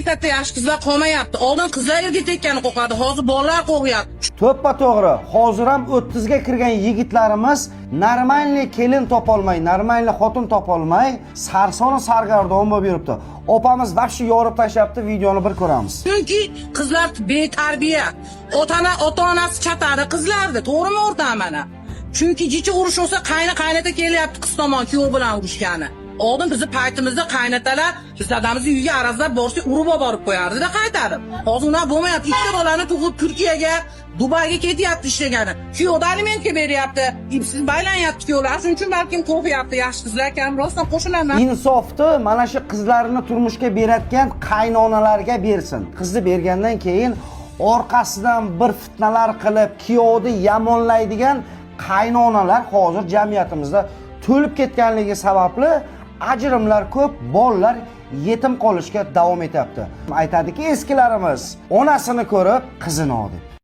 maktabda yaxshi qizlar qolmayapti. Oldin qizlar erga tekkani qo'rqadi, hozir bolalar qo'rqyapti. To'ppa to'g'ri. Hozir ham 30 ga kirgan yigitlarimiz normalniy kelin topolmay, normalniy xotin topolmay, sarsoni sargardon bo'lib yuribdi. Opamiz vaqti yorib tashlabdi, videoni bir ko'ramiz. Chunki qizlar betarbiya. Ota-onasi chatadi qizlarni, to'g'rimi o'rtam mana? Chunki jichi urush bo'lsa, qaynota kelyapti qiz tomon kuyov bilan urushgani. Oldin bizni paytimizda qaynatalar dadamizning uyiga arazlab borsa urib borib qo'yardi-da qaytarib. Hozir ular bo'lmayapti. Ikkita bolani tug'ib Turkiyaga, Dubayga ketyapti ishlagani. Kuyovda alimentga beryapti. Ipsiz baylanyapti kuyovlar. Shuning uchun balkim qo'rqyapti. Yaxshi qizlar ekan, rostdan qo'shilaman. Insofni mana shu qizlarini turmushga berayotgan qaynonalarga bersin. Qizni bergandan keyin orqasidan bir fitnalar qilib, kuyovni yamonlaydigan qaynonalar hozir jamiyatimizda to'lib ketganligi sababli ajrimlar ko'p, bolalar yetim qolishga davom etyapti. Aytadiki eskilarimiz, onasini ko'rib qizini ol deb.